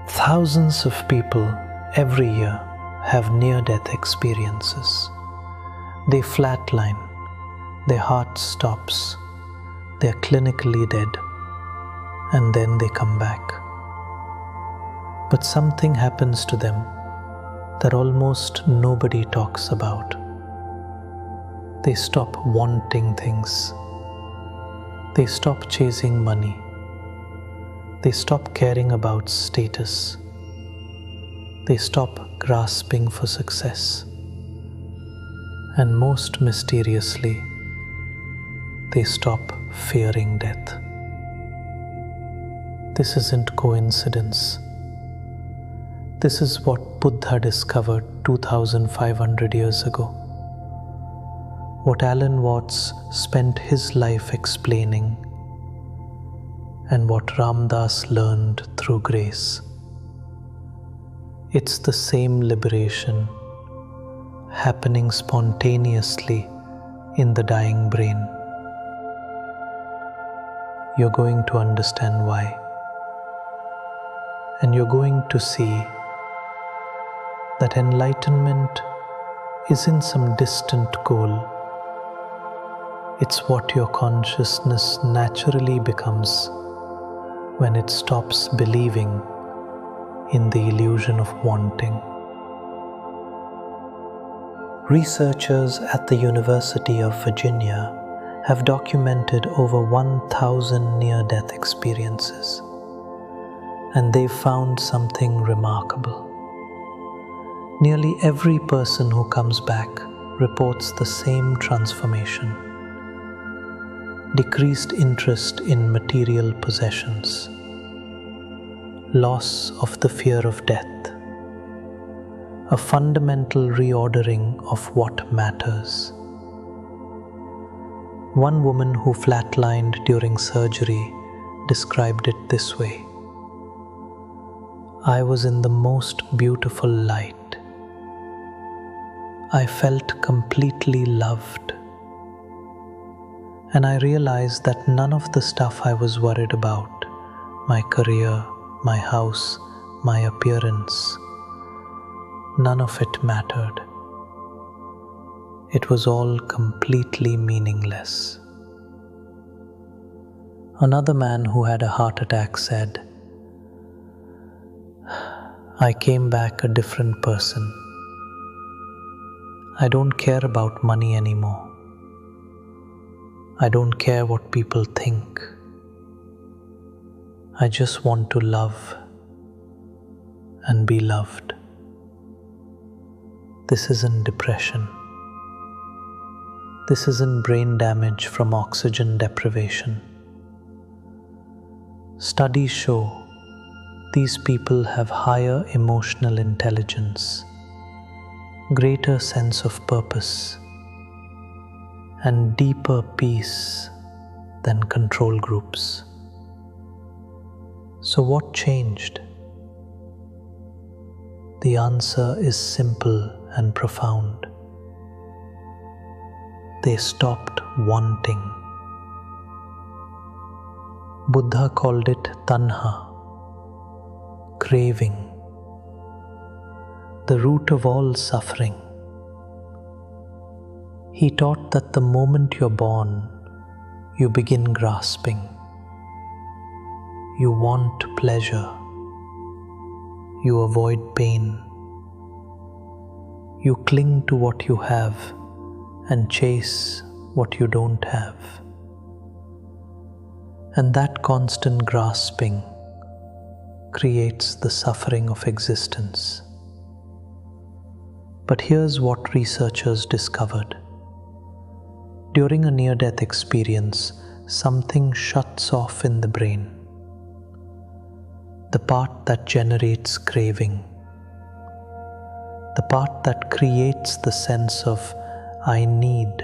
Thousands of people every year have near-death experiences. They flatline, their heart stops, they are clinically dead, and then they come back. But something happens to them that almost nobody talks about. They stop wanting things. They stop chasing money. They stop caring about status. They stop grasping for success. And most mysteriously, they stop fearing death. This isn't coincidence. This is what Buddha discovered 2,500 years ago. What Alan Watts spent his life explaining, and what Ram Dass learned through grace. It's the same liberation happening spontaneously in the dying brain. You're going to understand why. And you're going to see that enlightenment isn't some distant goal. It's what your consciousness naturally becomes when it stops believing in the illusion of wanting. Researchers at the University of Virginia have documented over 1,000 near-death experiences, and they've found something remarkable. Nearly every person who comes back reports the same transformation: decreased interest in material possessions, loss of the fear of death, a fundamental reordering of what matters. One woman who flatlined during surgery described it this way: I was in the most beautiful light. I felt completely loved. And I realized that none of the stuff I was worried about, my career, my house, my appearance, none of it mattered. It was all completely meaningless. Another man who had a heart attack said, I came back a different person. I don't care about money anymore. I don't care what people think. I just want to love and be loved. This isn't depression. This isn't brain damage from oxygen deprivation. Studies show these people have higher emotional intelligence, greater sense of purpose, and deeper peace than control groups. So what changed? The answer is simple and profound. They stopped wanting. Buddha called it Tanha, craving, the root of all suffering. He taught that the moment you're born, you begin grasping. You want pleasure. You avoid pain. You cling to what you have and chase what you don't have. And that constant grasping creates the suffering of existence. But here's what researchers discovered. During a near-death experience, something shuts off in the brain. The part that generates craving. The part that creates the sense of I need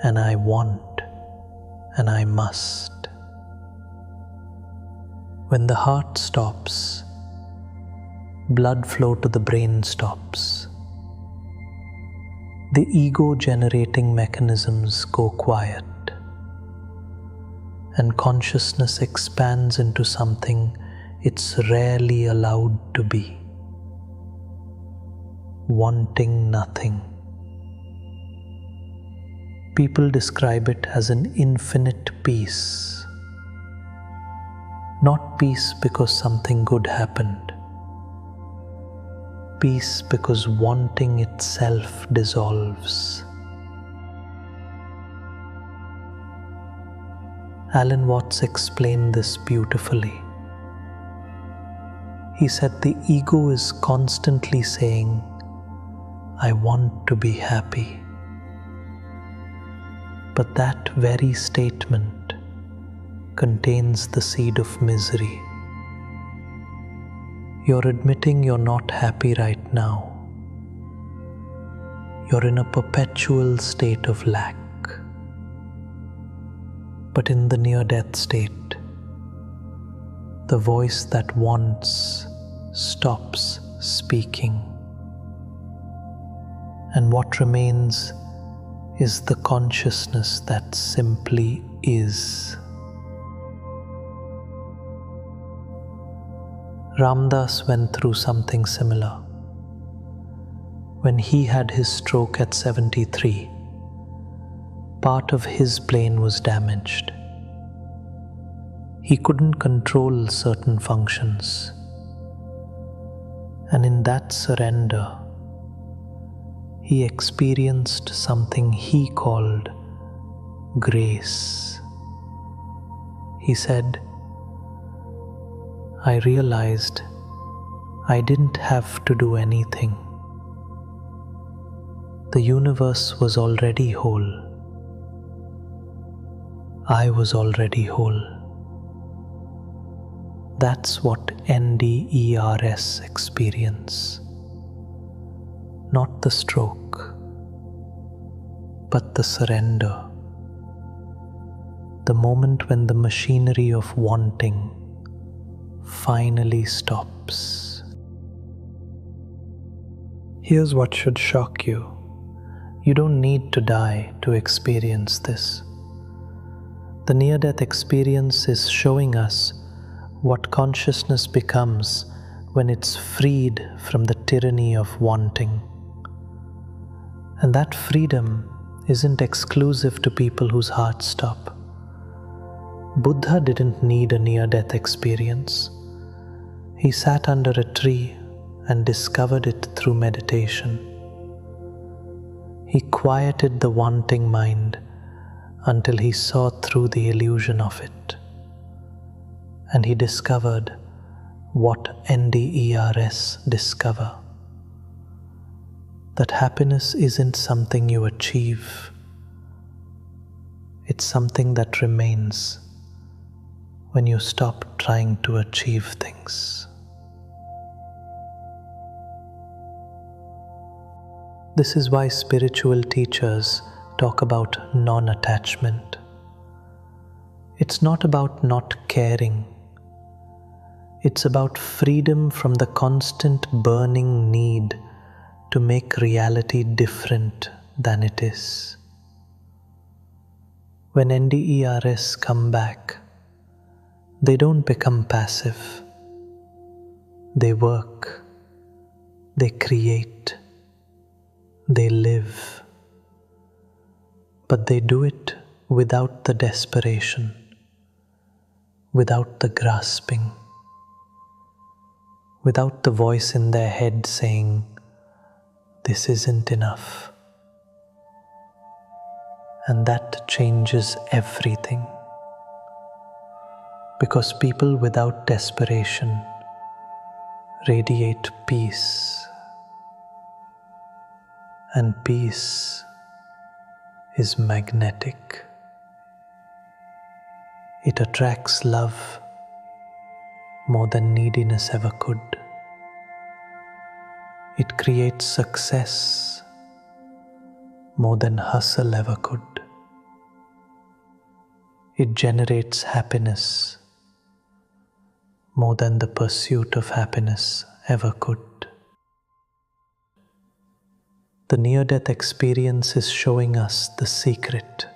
and I want and I must. When the heart stops, blood flow to the brain stops. The ego-generating mechanisms go quiet, and consciousness expands into something it's rarely allowed to be. Wanting nothing. People describe it as an infinite peace. Not peace because something good happened. Peace because wanting itself dissolves. Alan Watts explained this beautifully. He said the ego is constantly saying, I want to be happy. But that very statement contains the seed of misery. You're admitting you're not happy right now. You're in a perpetual state of lack. But in the near-death state, the voice that wants stops speaking. And what remains is the consciousness that simply is. Ramdas went through something similar. When he had his stroke at 73, part of his brain was damaged. He couldn't control certain functions. And in that surrender, he experienced something he called grace. He said, I realized I didn't have to do anything. The universe was already whole. I was already whole. That's what NDEs experience. Not the stroke, but the surrender. The moment when the machinery of wanting finally stops. Here's what should shock you. You don't need to die to experience this. The near-death experience is showing us what consciousness becomes when it's freed from the tyranny of wanting. And that freedom isn't exclusive to people whose hearts stop. Buddha didn't need a near-death experience. He sat under a tree and discovered it through meditation. He quieted the wanting mind until he saw through the illusion of it. And he discovered what NDEs discover. That happiness isn't something you achieve. It's something that remains when you stop trying to achieve things. This is why spiritual teachers talk about non-attachment. It's not about not caring. It's about freedom from the constant burning need to make reality different than it is. When NDEs come back, they don't become passive. They work, they create, they live. But they do it without the desperation, without the grasping, without the voice in their head saying, this isn't enough. And that changes everything. Because people without desperation radiate peace. And peace is magnetic. It attracts love more than neediness ever could. It creates success more than hustle ever could. It generates happiness more than the pursuit of happiness ever could. The near-death experience is showing us the secret.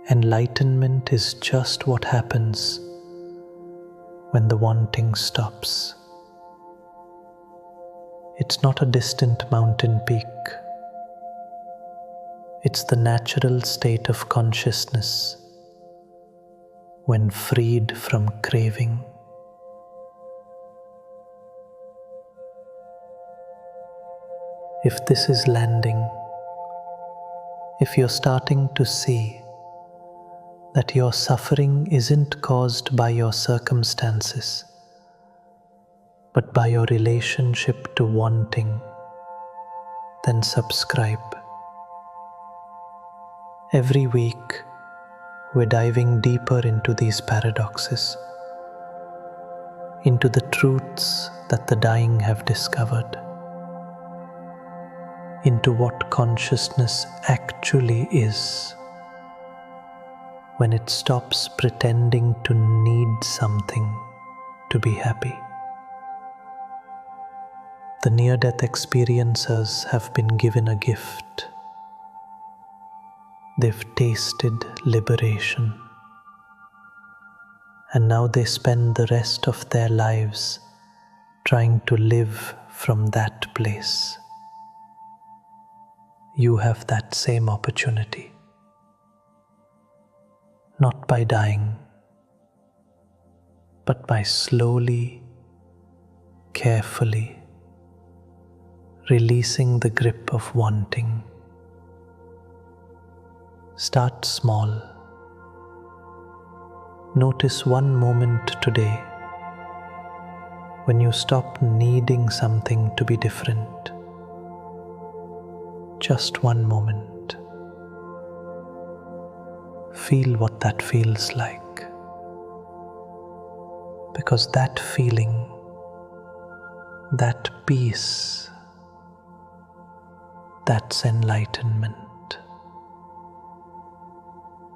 Enlightenment is just what happens when the wanting stops. It's not a distant mountain peak. It's the natural state of consciousness when freed from craving. If this is landing, if you're starting to see that your suffering isn't caused by your circumstances, but by your relationship to wanting, then subscribe. Every week, we're diving deeper into these paradoxes, into the truths that the dying have discovered, into what consciousness actually is when it stops pretending to need something to be happy. The near-death experiencers have been given a gift. They've tasted liberation, and now they spend the rest of their lives trying to live from that place. You have that same opportunity. Not by dying, but by slowly, carefully releasing the grip of wanting. Start small. Notice one moment today when you stop needing something to be different. Just one moment. Feel what that feels like. Because that feeling, that peace, that's enlightenment.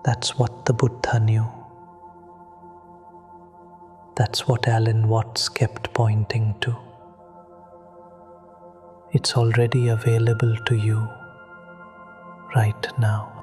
That's what the Buddha knew. That's what Alan Watts kept pointing to. It's already available to you right now.